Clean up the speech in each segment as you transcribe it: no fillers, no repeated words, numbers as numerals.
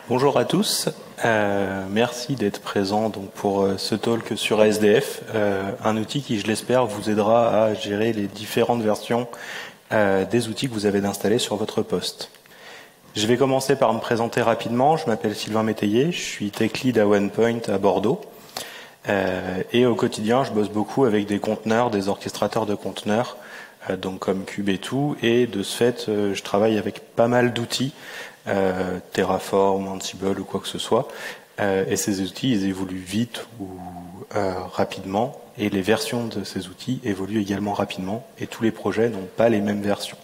Bonjour à tous, merci d'être présents donc, pour ce talk sur ASDF, un outil qui, je l'espère, vous aidera à gérer les différentes versions des outils que vous avez installés sur votre poste. Je vais commencer par me présenter rapidement. Je m'appelle Sylvain Métayer, je suis Tech Lead à OnePoint à Bordeaux. Et au quotidien, je bosse beaucoup avec des conteneurs, des orchestrateurs de conteneurs, donc comme Cube et tout. Et de ce fait, je travaille avec pas mal d'outils, Terraform, Ansible ou quoi que ce soit. Et ces outils, ils évoluent vite ou rapidement. Et les versions de ces outils évoluent également rapidement. Et tous les projets n'ont pas les mêmes versions.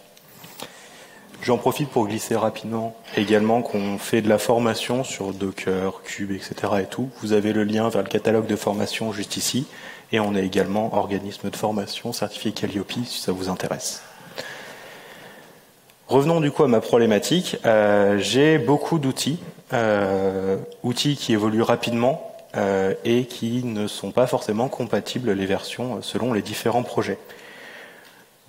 J'en profite pour glisser rapidement également qu'on fait de la formation sur Docker, Cube, etc. et tout. Vous avez le lien vers le catalogue de formation juste ici. Et on est également organisme de formation certifié Calliope si ça vous intéresse. Revenons du coup à ma problématique. J'ai beaucoup d'outils, outils qui évoluent rapidement et qui ne sont pas forcément compatibles les versions selon les différents projets.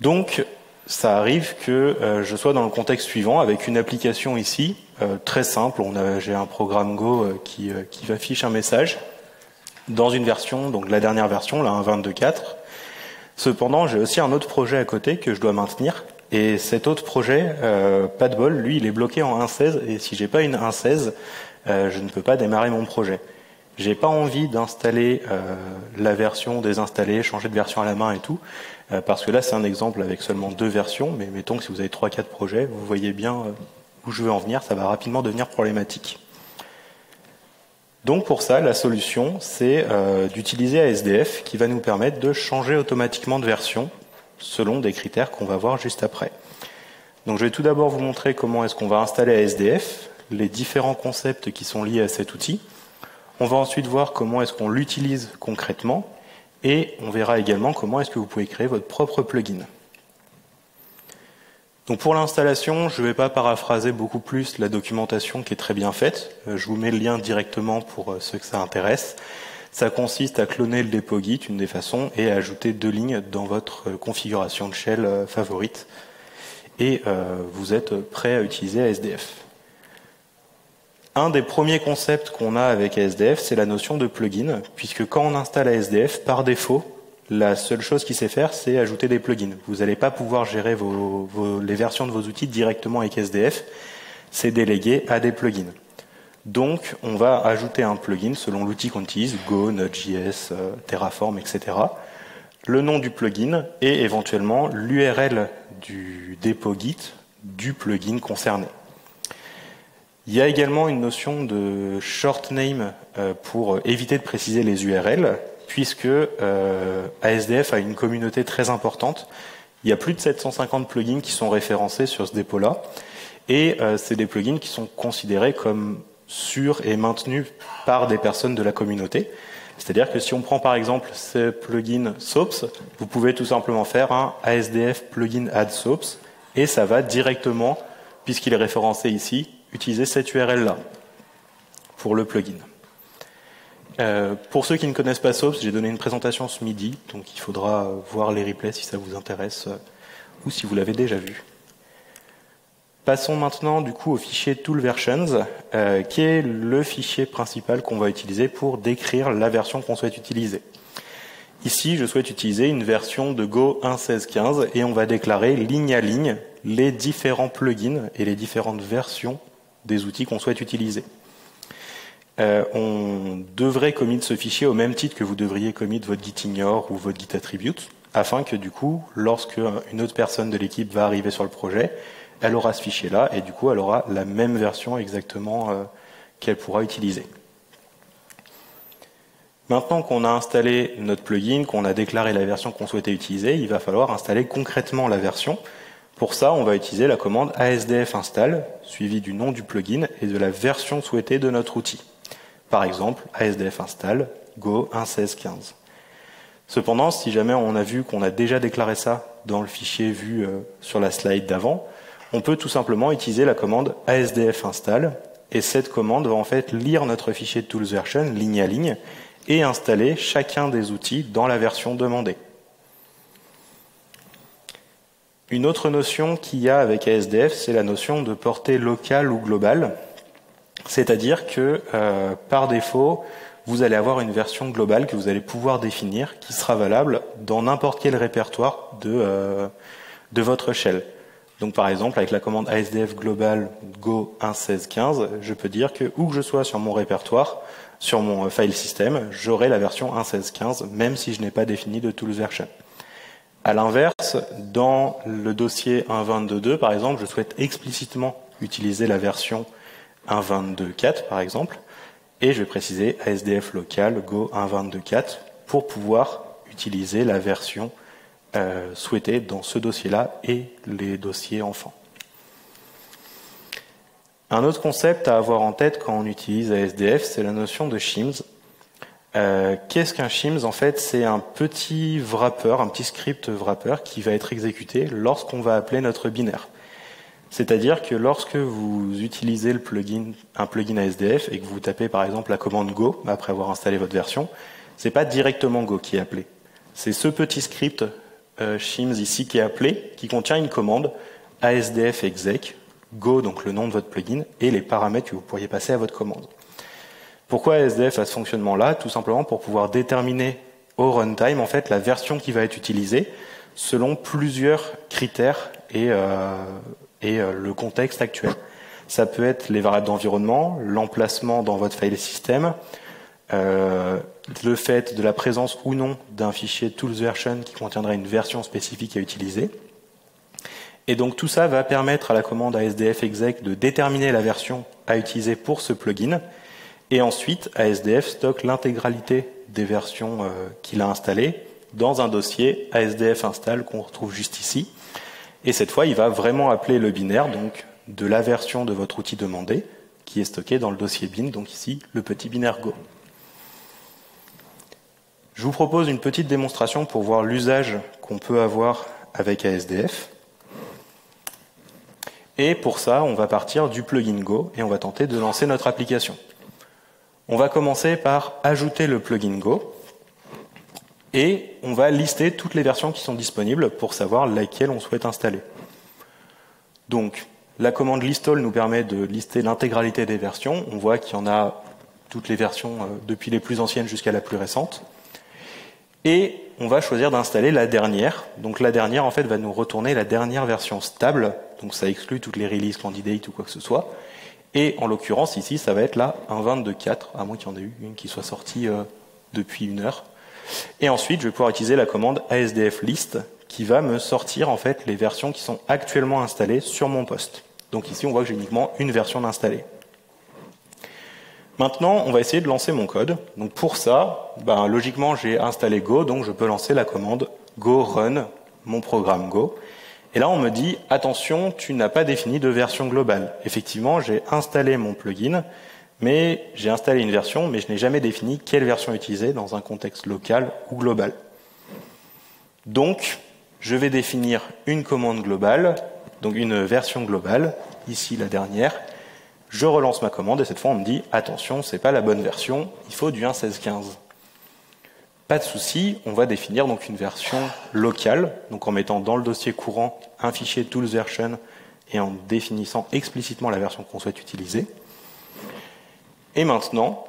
Donc, ça arrive que je sois dans le contexte suivant avec une application ici, très simple. J'ai un programme Go qui affiche un message dans une version, donc la dernière version, la 1.22.4. Cependant, j'ai aussi un autre projet à côté que je dois maintenir. Et cet autre projet, pas de bol, lui, il est bloqué en 1.16. Et si j'ai pas une 1.16, je ne peux pas démarrer mon projet. J'ai pas envie d'installer la version, désinstaller, changer de version à la main et tout. Parce que là, c'est un exemple avec seulement 2 versions, mais mettons que si vous avez 3-4 projets, vous voyez bien où je veux en venir, ça va rapidement devenir problématique. Donc pour ça, la solution, c'est d'utiliser ASDF qui va nous permettre de changer automatiquement de version selon des critères qu'on va voir juste après. Donc je vais tout d'abord vous montrer comment est-ce qu'on va installer ASDF, les différents concepts qui sont liés à cet outil. On va ensuite voir comment est-ce qu'on l'utilise concrètement. Et on verra également comment est-ce que vous pouvez créer votre propre plugin. Donc pour l'installation, je ne vais pas paraphraser beaucoup plus la documentation qui est très bien faite. Je vous mets le lien directement pour ceux que ça intéresse. Ça consiste à cloner le dépôt Git, une des façons, et à ajouter 2 lignes dans votre configuration de shell favorite. Et vous êtes prêt à utiliser ASDF. Un des premiers concepts qu'on a avec ASDF, c'est la notion de plugin, puisque quand on installe ASDF, par défaut, la seule chose qu'il sait faire, c'est ajouter des plugins. Vous n'allez pas pouvoir gérer les versions de vos outils directement avec ASDF, c'est délégué à des plugins. Donc, on va ajouter un plugin selon l'outil qu'on utilise, Go, Node.js, Terraform, etc. Le nom du plugin et éventuellement l'URL du dépôt Git du plugin concerné. Il y a également une notion de short name pour éviter de préciser les URL, puisque ASDF a une communauté très importante. Il y a plus de 750 plugins qui sont référencés sur ce dépôt-là, et c'est des plugins qui sont considérés comme sûrs et maintenus par des personnes de la communauté. C'est-à-dire que si on prend par exemple ce plugin Soaps, vous pouvez tout simplement faire un ASDF plugin add Soaps, et ça va directement, puisqu'il est référencé ici, utiliser cette URL-là pour le plugin. Pour ceux qui ne connaissent pas Soaps, j'ai donné une présentation ce midi, donc il faudra voir les replays si ça vous intéresse ou si vous l'avez déjà vu. Passons maintenant du coup au fichier ToolVersions, qui est le fichier principal qu'on va utiliser pour décrire la version qu'on souhaite utiliser. Ici, je souhaite utiliser une version de Go 1.16.15 et on va déclarer ligne à ligne les différents plugins et les différentes versions des outils qu'on souhaite utiliser. On devrait commit ce fichier au même titre que vous devriez commit votre Gitignore ou votre Git Attribute, afin que du coup, lorsque une autre personne de l'équipe va arriver sur le projet, elle aura ce fichier-là et du coup, elle aura la même version exactement qu'elle pourra utiliser. Maintenant qu'on a installé notre plugin, qu'on a déclaré la version qu'on souhaitait utiliser, il va falloir installer concrètement la version. Pour ça, on va utiliser la commande ASDF install, suivie du nom du plugin et de la version souhaitée de notre outil. Par exemple, ASDF install Go 1.16.15. Cependant, si jamais on a vu qu'on a déjà déclaré ça dans le fichier vu sur la slide d'avant, on peut tout simplement utiliser la commande ASDF install, et cette commande va en fait lire notre fichier de ToolVersion ligne à ligne et installer chacun des outils dans la version demandée. Une autre notion qu'il y a avec ASDF, c'est la notion de portée locale ou globale. C'est-à-dire que par défaut, vous allez avoir une version globale que vous allez pouvoir définir qui sera valable dans n'importe quel répertoire de votre shell. Donc par exemple, avec la commande ASDF global go 1.16.15, je peux dire que où que je sois sur mon répertoire, sur mon file system, j'aurai la version 1.16.15, même si je n'ai pas défini de tools version. À l'inverse, dans le dossier 1.22.2, par exemple, je souhaite explicitement utiliser la version 1.22.4, par exemple, et je vais préciser ASDF local go 1.22.4 pour pouvoir utiliser la version souhaitée dans ce dossier-là et les dossiers enfants. Un autre concept à avoir en tête quand on utilise ASDF, c'est la notion de shims. Qu'est-ce qu'un shims? En fait, c'est un petit wrapper, un petit script wrapper qui va être exécuté lorsqu'on va appeler notre binaire. C'est-à-dire que lorsque vous utilisez un plugin ASDF et que vous tapez par exemple la commande Go après avoir installé votre version, c'est pas directement Go qui est appelé. C'est ce petit script shims ici qui est appelé, qui contient une commande ASDF exec, Go donc le nom de votre plugin et les paramètres que vous pourriez passer à votre commande. Pourquoi ASDF a ce fonctionnement-là? Tout simplement pour pouvoir déterminer au runtime en fait la version qui va être utilisée selon plusieurs critères et le contexte actuel. Ça peut être les variables d'environnement, l'emplacement dans votre file system, le fait de la présence ou non d'un fichier tools version qui contiendrait une version spécifique à utiliser. Et donc tout ça va permettre à la commande ASDF exec de déterminer la version à utiliser pour ce plugin. Et ensuite, ASDF stocke l'intégralité des versions qu'il a installées dans un dossier ASDF install qu'on retrouve juste ici. Et cette fois, il va vraiment appeler le binaire donc de la version de votre outil demandé qui est stocké dans le dossier bin, donc ici le petit binaire Go. Je vous propose une petite démonstration pour voir l'usage qu'on peut avoir avec ASDF. Et pour ça, on va partir du plugin Go et on va tenter de lancer notre application. On va commencer par ajouter le plugin Go et on va lister toutes les versions qui sont disponibles pour savoir laquelle on souhaite installer. Donc, la commande listall nous permet de lister l'intégralité des versions. On voit qu'il y en a toutes les versions depuis les plus anciennes jusqu'à la plus récente. Et on va choisir d'installer la dernière. Donc la dernière, en fait, va nous retourner la dernière version stable. Donc ça exclut toutes les releases candidate ou quoi que ce soit. Et en l'occurrence, ici, ça va être la 1.22.4, à moins qu'il y en ait eu une qui soit sortie depuis 1 heure. Et ensuite, je vais pouvoir utiliser la commande ASDF list, qui va me sortir en fait les versions qui sont actuellement installées sur mon poste. Donc ici, on voit que j'ai uniquement une version d'installée. Maintenant, on va essayer de lancer mon code. Donc pour ça, logiquement, j'ai installé Go, donc je peux lancer la commande Go run mon programme Go. Et là, on me dit, attention, tu n'as pas défini de version globale. Effectivement, j'ai installé mon plugin, mais j'ai installé une version, mais je n'ai jamais défini quelle version utiliser dans un contexte local ou global. Donc, je vais définir une commande globale, donc une version globale, ici la dernière. Je relance ma commande et cette fois, on me dit, attention, c'est pas la bonne version, il faut du 1.16.15. Pas de souci, on va définir donc une version locale, donc en mettant dans le dossier courant un fichier tools version et en définissant explicitement la version qu'on souhaite utiliser. Et maintenant,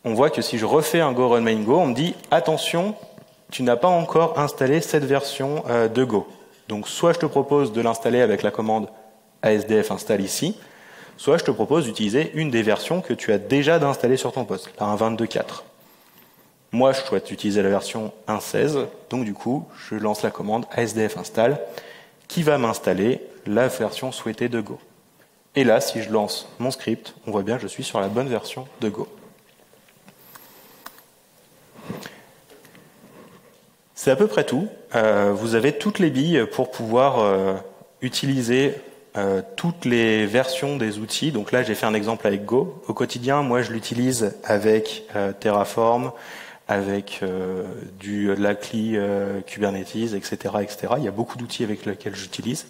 on voit que si je refais un go run main go, on me dit attention, tu n'as pas encore installé cette version de Go. Donc soit je te propose de l'installer avec la commande ASDF install ici, soit je te propose d'utiliser une des versions que tu as déjà d'installer sur ton poste, la 1.22.4. Moi, je souhaite utiliser la version 1.16, donc du coup, je lance la commande ASDF install qui va m'installer la version souhaitée de Go. Et là, si je lance mon script, on voit bien que je suis sur la bonne version de Go. C'est à peu près tout. Vous avez toutes les billes pour pouvoir utiliser toutes les versions des outils. Donc là, j'ai fait un exemple avec Go. Au quotidien, moi, je l'utilise avec Terraform, avec de l'ACLI, Kubernetes, etc., etc. Il y a beaucoup d'outils avec lesquels j'utilise.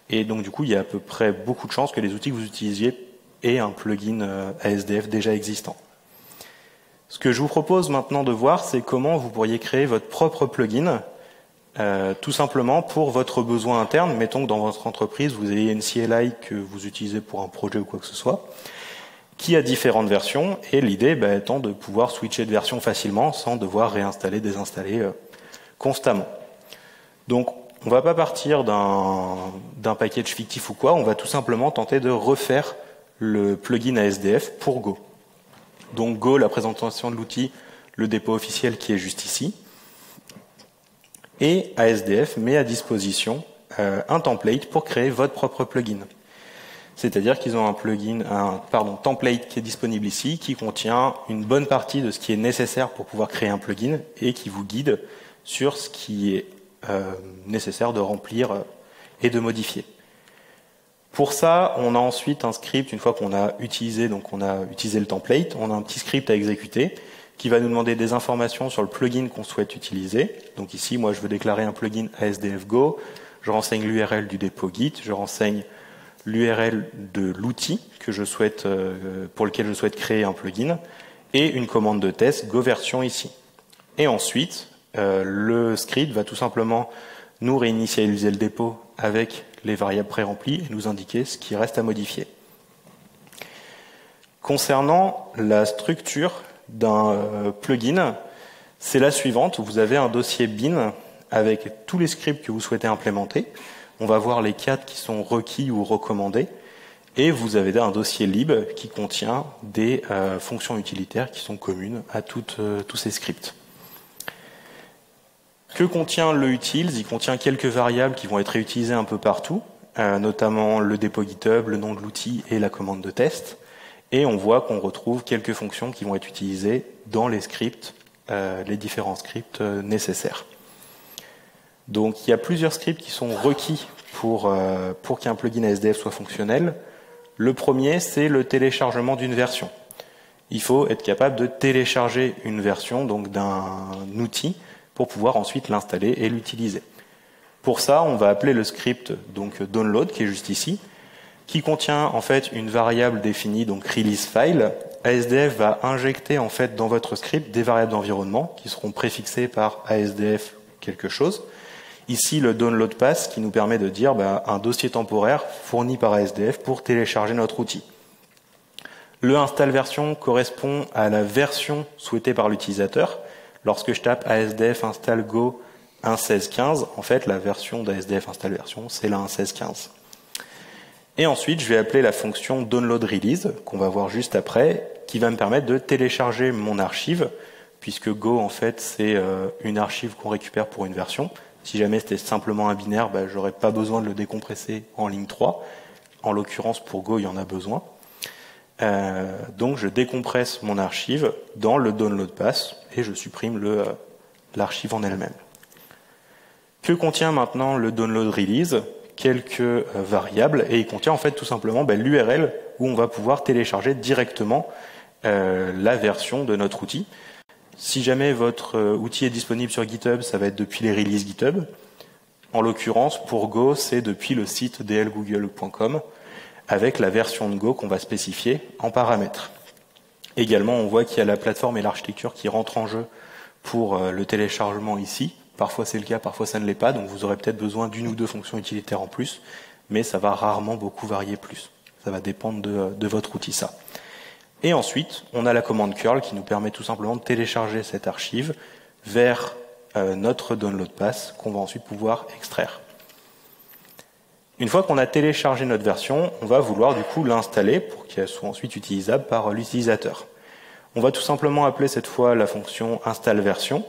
Et donc, du coup, il y a à peu près beaucoup de chances que les outils que vous utilisiez aient un plugin ASDF déjà existant. Ce que je vous propose maintenant de voir, c'est comment vous pourriez créer votre propre plugin, tout simplement pour votre besoin interne. Mettons que dans votre entreprise, vous ayez une CLI que vous utilisez pour un projet ou quoi que ce soit. qui a différentes versions, et l'idée étant de pouvoir switcher de version facilement sans devoir réinstaller, désinstaller constamment. Donc on ne va pas partir d'un package fictif ou quoi, on va tout simplement tenter de refaire le plugin ASDF pour Go. Donc Go, la présentation de l'outil, le dépôt officiel qui est juste ici, et ASDF met à disposition un template pour créer votre propre plugin. C'est-à-dire qu'ils ont un template qui est disponible ici, qui contient une bonne partie de ce qui est nécessaire pour pouvoir créer un plugin et qui vous guide sur ce qui est nécessaire de remplir et de modifier. Pour ça, on a ensuite un script, une fois qu'on a utilisé le template, on a un petit script à exécuter qui va nous demander des informations sur le plugin qu'on souhaite utiliser. Donc ici, moi, je veux déclarer un plugin ASDF Go, je renseigne l'URL du dépôt Git, je renseigne l'URL de l'outil pour lequel je souhaite créer un plugin, et une commande de test Go version ici. Et ensuite, le script va tout simplement nous réinitialiser le dépôt avec les variables pré-remplies et nous indiquer ce qui reste à modifier. Concernant la structure d'un plugin, c'est la suivante. Vous avez un dossier bin avec tous les scripts que vous souhaitez implémenter. On va voir les 4 qui sont requis ou recommandés. Et vous avez un dossier lib qui contient des fonctions utilitaires qui sont communes à tous ces scripts. Que contient le utils? Il contient quelques variables qui vont être réutilisées un peu partout, notamment le dépôt GitHub, le nom de l'outil et la commande de test. Et on voit qu'on retrouve quelques fonctions qui vont être utilisées dans les scripts, les différents scripts nécessaires. Donc il y a plusieurs scripts qui sont requis pour qu'un plugin ASDF soit fonctionnel. Le premier, c'est le téléchargement d'une version. Il faut être capable de télécharger une version donc d'un outil pour pouvoir ensuite l'installer et l'utiliser. Pour ça, on va appeler le script donc download qui est juste ici, qui contient en fait une variable définie donc release file. ASDF va injecter en fait dans votre script des variables d'environnement qui seront préfixées par ASDF quelque chose. Ici, le download pass qui nous permet de dire un dossier temporaire fourni par ASDF pour télécharger notre outil. Le install version correspond à la version souhaitée par l'utilisateur. Lorsque je tape ASDF install Go 1.16.15, en fait, la version d'ASDF install version, c'est la 1.16.15. Et ensuite, je vais appeler la fonction download release, qu'on va voir juste après, qui va me permettre de télécharger mon archive, puisque Go, en fait, c'est une archive qu'on récupère pour une version. Si jamais c'était simplement un binaire, j'aurais pas besoin de le décompresser en ligne 3. En l'occurrence, pour Go, il y en a besoin. Donc, je décompresse mon archive dans le download pass et je supprime l'archive en elle-même. Que contient maintenant le download release? Quelques variables, et il contient en fait tout simplement l'URL où on va pouvoir télécharger directement la version de notre outil. Si jamais votre outil est disponible sur GitHub, ça va être depuis les releases GitHub. En l'occurrence, pour Go, c'est depuis le site dlgoogle.com avec la version de Go qu'on va spécifier en paramètres. Également, on voit qu'il y a la plateforme et l'architecture qui rentrent en jeu pour le téléchargement ici. Parfois c'est le cas, parfois ça ne l'est pas, donc vous aurez peut-être besoin d'une ou deux fonctions utilitaires en plus, mais ça va rarement beaucoup varier plus. Ça va dépendre de votre outil, ça. Et ensuite, on a la commande curl qui nous permet tout simplement de télécharger cette archive vers notre download pass qu'on va ensuite pouvoir extraire. Une fois qu'on a téléchargé notre version, on va vouloir du coup l'installer pour qu'elle soit ensuite utilisable par l'utilisateur. On va tout simplement appeler cette fois la fonction install version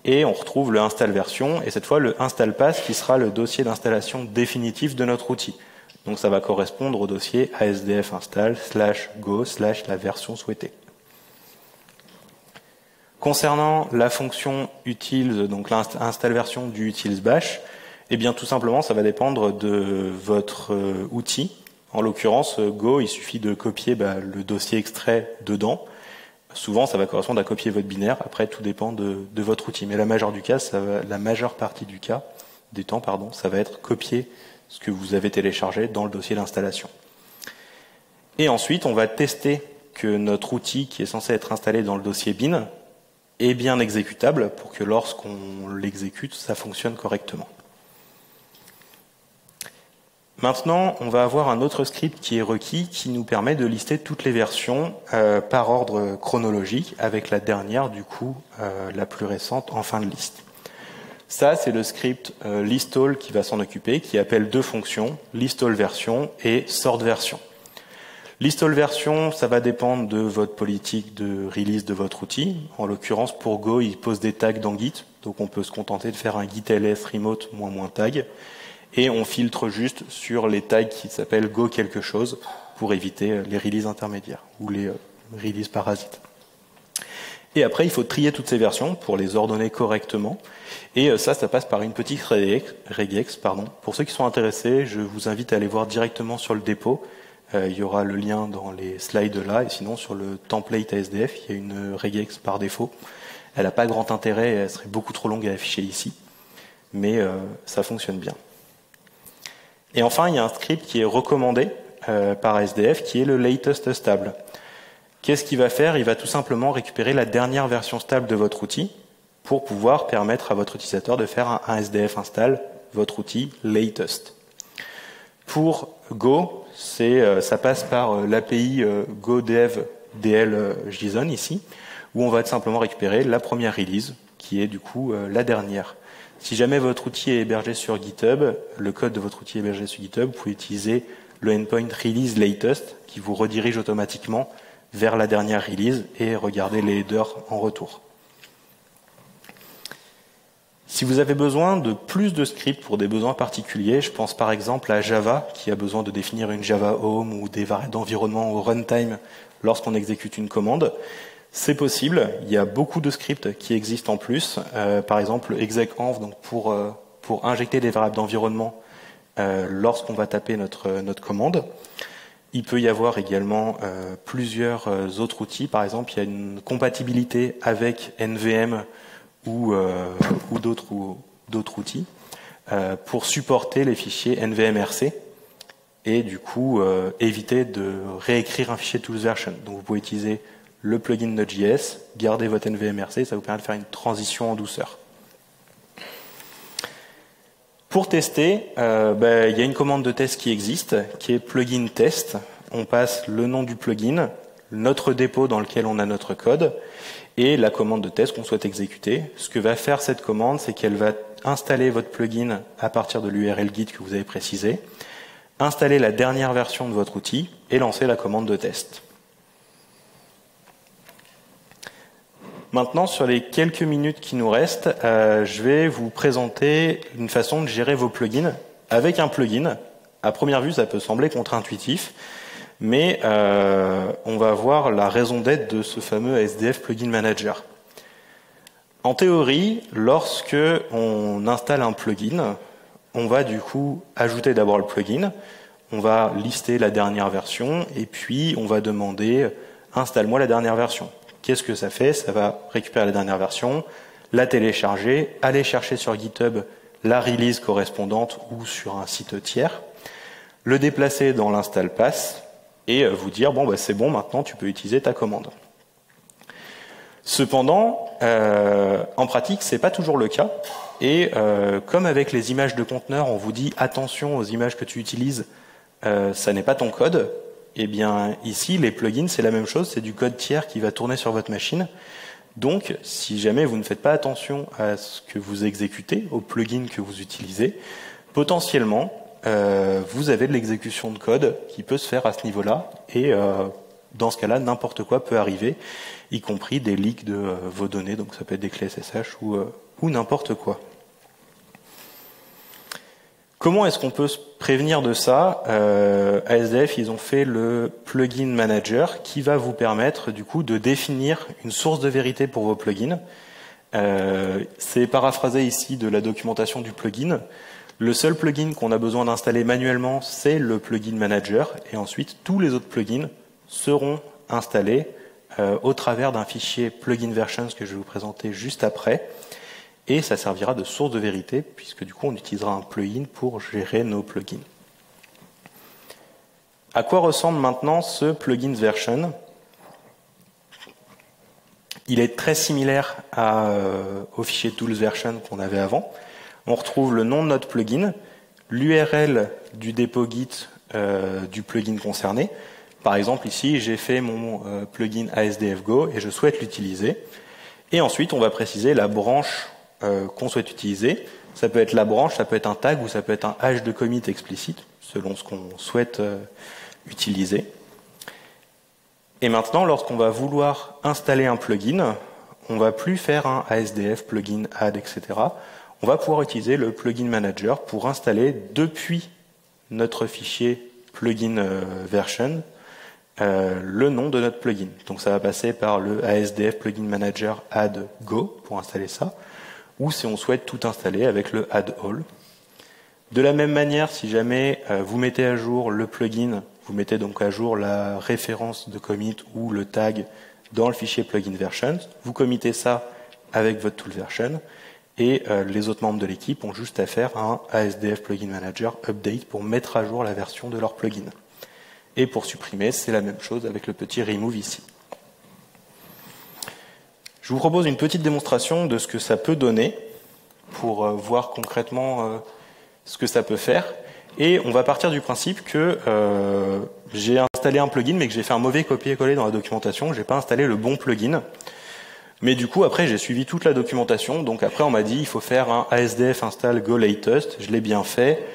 et on retrouve le install version et cette fois le install pass qui sera le dossier d'installation définitif de notre outil. Donc ça va correspondre au dossier ASDF install /go/ la version souhaitée. Concernant la fonction utils, donc l'install version du utils bash, eh bien tout simplement ça va dépendre de votre outil. En l'occurrence Go, il suffit de copier le dossier extrait dedans. Souvent ça va correspondre à copier votre binaire, après tout dépend de votre outil. Mais la majeure partie du temps, ça va être copier ce que vous avez téléchargé dans le dossier d'installation. Et ensuite, on va tester que notre outil qui est censé être installé dans le dossier bin est bien exécutable pour que lorsqu'on l'exécute, ça fonctionne correctement. Maintenant, on va avoir un autre script qui est requis qui nous permet de lister toutes les versions par ordre chronologique avec la dernière, du coup, la plus récente en fin de liste. Ça, c'est le script listAll qui va s'en occuper, qui appelle deux fonctions, listAll version et sortVersion. ListAll version, ça va dépendre de votre politique de release de votre outil. En l'occurrence, pour Go, il pose des tags dans Git, donc on peut se contenter de faire un git ls remote -- tag, et on filtre juste sur les tags qui s'appellent Go quelque chose pour éviter les releases intermédiaires ou les releases parasites. Et après, il faut trier toutes ces versions pour les ordonner correctement. Et ça passe par une petite regex. Pour ceux qui sont intéressés, je vous invite à aller voir directement sur le dépôt. Il y aura le lien dans les slides là. Et sinon, sur le template ASDF, il y a une regex par défaut. Elle n'a pas grand intérêt, elle serait beaucoup trop longue à afficher ici. Mais ça fonctionne bien. Et enfin, il y a un script qui est recommandé par ASDF, qui est le latest stable. Qu'est-ce qu'il va faire? Il va tout simplement récupérer la dernière version stable de votre outil pour pouvoir permettre à votre utilisateur de faire un SDF install votre outil latest. Pour Go, ça passe par l'API GoDev DL JSON ici, où on va tout simplement récupérer la première release, qui est du coup la dernière. Si jamais votre outil est hébergé sur GitHub, le code de votre outil est hébergé sur GitHub, vous pouvez utiliser le endpoint release latest qui vous redirige automatiquement vers la dernière release et regarder les headers en retour. Si vous avez besoin de plus de scripts pour des besoins particuliers, je pense par exemple à Java qui a besoin de définir une Java Home ou des variables d'environnement au runtime lorsqu'on exécute une commande. C'est possible, il y a beaucoup de scripts qui existent en plus, par exemple execenv donc pour injecter des variables d'environnement lorsqu'on va taper notre commande. Il peut y avoir également plusieurs autres outils. Par exemple, il y a une compatibilité avec NVM ou d'autres outils pour supporter les fichiers NVMRC et du coup éviter de réécrire un fichier toolsversion. Donc vous pouvez utiliser le plugin Node.js, garder votre NVMRC, ça vous permet de faire une transition en douceur. Pour tester, il y a une commande de test qui existe, qui est plugin test. On passe le nom du plugin, notre dépôt dans lequel on a notre code, et la commande de test qu'on souhaite exécuter. Ce que va faire cette commande, c'est qu'elle va installer votre plugin à partir de l'URL Git que vous avez précisé, installer la dernière version de votre outil et lancer la commande de test. Maintenant, sur les quelques minutes qui nous restent, je vais vous présenter une façon de gérer vos plugins avec un plugin. À première vue, ça peut sembler contre-intuitif, mais on va voir la raison d'être de ce fameux ASDF Plugin Manager. En théorie, lorsque on installe un plugin, on va du coup ajouter d'abord le plugin, on va lister la dernière version, et puis on va demander « installe-moi la dernière version ». Qu'est-ce que ça fait? Ça va récupérer la dernière version, la télécharger, aller chercher sur GitHub la release correspondante ou sur un site tiers, le déplacer dans l'install pass et vous dire bon c'est bon, maintenant tu peux utiliser ta commande. Cependant, en pratique, c'est pas toujours le cas. Et comme avec les images de conteneurs, on vous dit attention aux images que tu utilises, ça n'est pas ton code. Eh bien, ici, les plugins, c'est la même chose, c'est du code tiers qui va tourner sur votre machine. Donc, si jamais vous ne faites pas attention à ce que vous exécutez, aux plugins que vous utilisez, potentiellement, vous avez de l'exécution de code qui peut se faire à ce niveau-là. Et dans ce cas-là, n'importe quoi peut arriver, y compris des leaks de vos données. Donc, ça peut être des clés SSH ou n'importe quoi. Comment est-ce qu'on peut se prévenir de ça? ASDF, ils ont fait le plugin manager qui va vous permettre du coup de définir une source de vérité pour vos plugins. C'est paraphrasé ici de la documentation du plugin. Le seul plugin qu'on a besoin d'installer manuellement, c'est le plugin manager, et ensuite tous les autres plugins seront installés au travers d'un fichier plugin versions que je vais vous présenter juste après. Et ça servira de source de vérité, puisque du coup on utilisera un plugin pour gérer nos plugins. À quoi ressemble maintenant ce plugin version? Il est très similaire au fichier tools version qu'on avait avant. On retrouve le nom de notre plugin, l'URL du dépôt Git du plugin concerné. Par exemple, ici, j'ai fait mon plugin ASDF Go et je souhaite l'utiliser. Et ensuite, on va préciser la branche qu'on souhaite utiliser. Ça peut être la branche, ça peut être un tag ou ça peut être un hash de commit explicite, selon ce qu'on souhaite utiliser. Et maintenant, lorsqu'on va vouloir installer un plugin, on ne va plus faire un ASDF, plugin, add, etc. On va pouvoir utiliser le plugin manager pour installer depuis notre fichier plugin version le nom de notre plugin. Donc ça va passer par le ASDF plugin manager add go pour installer ça, ou si on souhaite tout installer avec le add all. De la même manière, si jamais vous mettez à jour le plugin, vous mettez donc à jour la référence de commit ou le tag dans le fichier plugin version, vous committez ça avec votre tool version et les autres membres de l'équipe ont juste à faire un ASDF plugin manager update pour mettre à jour la version de leur plugin. Et pour supprimer, c'est la même chose avec le petit remove ici. Je vous propose une petite démonstration de ce que ça peut donner pour voir concrètement ce que ça peut faire. Et on va partir du principe que j'ai installé un plugin mais que j'ai fait un mauvais copier-coller dans la documentation, que j'ai pas installé le bon plugin. Mais du coup, après, j'ai suivi toute la documentation. Donc après, on m'a dit il faut faire un ASDF install go latest. Je l'ai bien fait.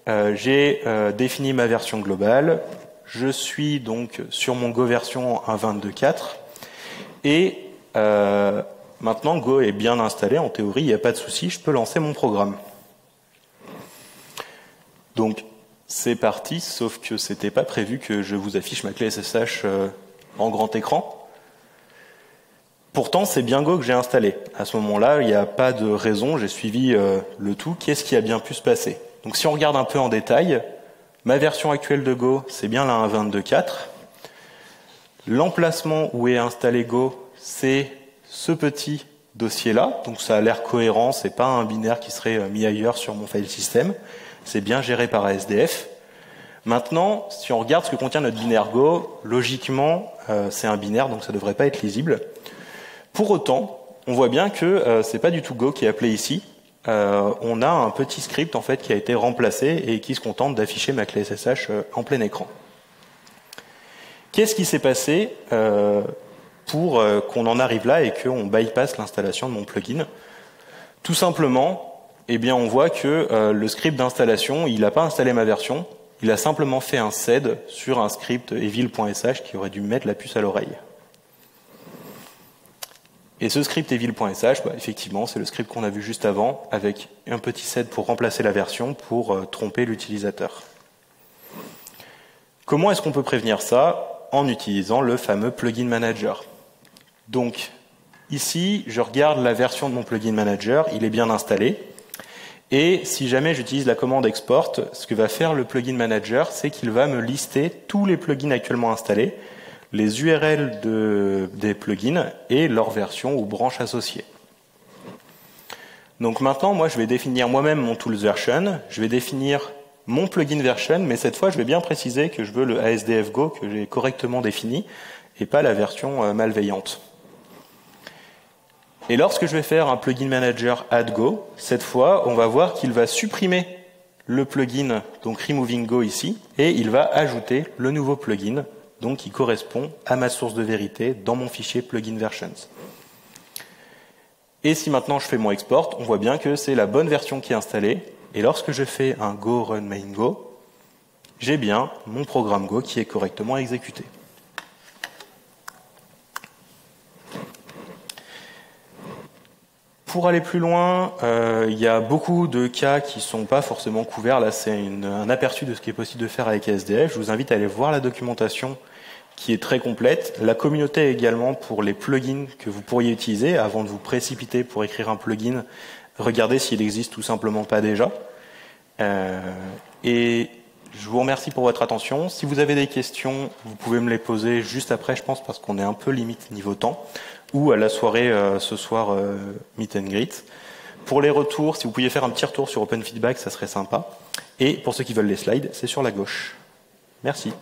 J'ai défini ma version globale. Je suis donc sur mon Go version 1.22.4. Et maintenant, Go est bien installé. En théorie, il n'y a pas de souci. Je peux lancer mon programme. Donc, c'est parti, sauf que c'était pas prévu que je vous affiche ma clé SSH en grand écran. Pourtant, c'est bien Go que j'ai installé. À ce moment-là, il n'y a pas de raison, j'ai suivi le tout. Qu'est-ce qui a bien pu se passer? Donc, si on regarde un peu en détail, ma version actuelle de Go, c'est bien la 1.22.4. L'emplacement où est installé Go, c'est ce petit dossier-là. Donc, ça a l'air cohérent, c'est pas un binaire qui serait mis ailleurs sur mon file system. C'est bien géré par ASDF. Maintenant, si on regarde ce que contient notre binaire Go, logiquement, c'est un binaire, donc ça ne devrait pas être lisible. Pour autant, on voit bien que c'est pas du tout Go qui est appelé ici. On a un petit script en fait qui a été remplacé et qui se contente d'afficher ma clé SSH en plein écran. Qu'est-ce qui s'est passé pour qu'on en arrive là et qu'on bypasse l'installation de mon plugin? Tout simplement, eh bien, on voit que le script d'installation, il n'a pas installé ma version, il a simplement fait un sed sur un script evil.sh qui aurait dû me mettre la puce à l'oreille. Et ce script evil.sh, effectivement, c'est le script qu'on a vu juste avant, avec un petit sed pour remplacer la version, pour tromper l'utilisateur. Comment est-ce qu'on peut prévenir ça? En utilisant le fameux plugin manager. Donc, ici, je regarde la version de mon plugin manager, il est bien installé. Et si jamais j'utilise la commande export, ce que va faire le plugin manager, c'est qu'il va me lister tous les plugins actuellement installés, les URL des plugins et leur version ou branche associée. Donc maintenant, moi, je vais définir moi-même mon tools version, je vais définir mon plugin version, mais cette fois, je vais bien préciser que je veux le ASDF Go que j'ai correctement défini et pas la version malveillante. Et lorsque je vais faire un plugin manager add go, cette fois, on va voir qu'il va supprimer le plugin, donc removing go ici, et il va ajouter le nouveau plugin, donc qui correspond à ma source de vérité dans mon fichier plugin versions. Et si maintenant je fais mon export, on voit bien que c'est la bonne version qui est installée, et lorsque je fais un go run main go, j'ai bien mon programme Go qui est correctement exécuté. Pour aller plus loin, il y a beaucoup de cas qui ne sont pas forcément couverts. Là, c'est un aperçu de ce qui est possible de faire avec ASDF. Je vous invite à aller voir la documentation qui est très complète. La communauté également pour les plugins que vous pourriez utiliser. Avant de vous précipiter pour écrire un plugin, regardez s'il existe tout simplement pas déjà. Et je vous remercie pour votre attention. Si vous avez des questions, vous pouvez me les poser juste après, je pense, parce qu'on est un peu limite niveau temps, ou à la soirée ce soir Meet and Greet. Pour les retours, si vous pouviez faire un petit retour sur Open Feedback, ça serait sympa. Et pour ceux qui veulent les slides, c'est sur la gauche. Merci.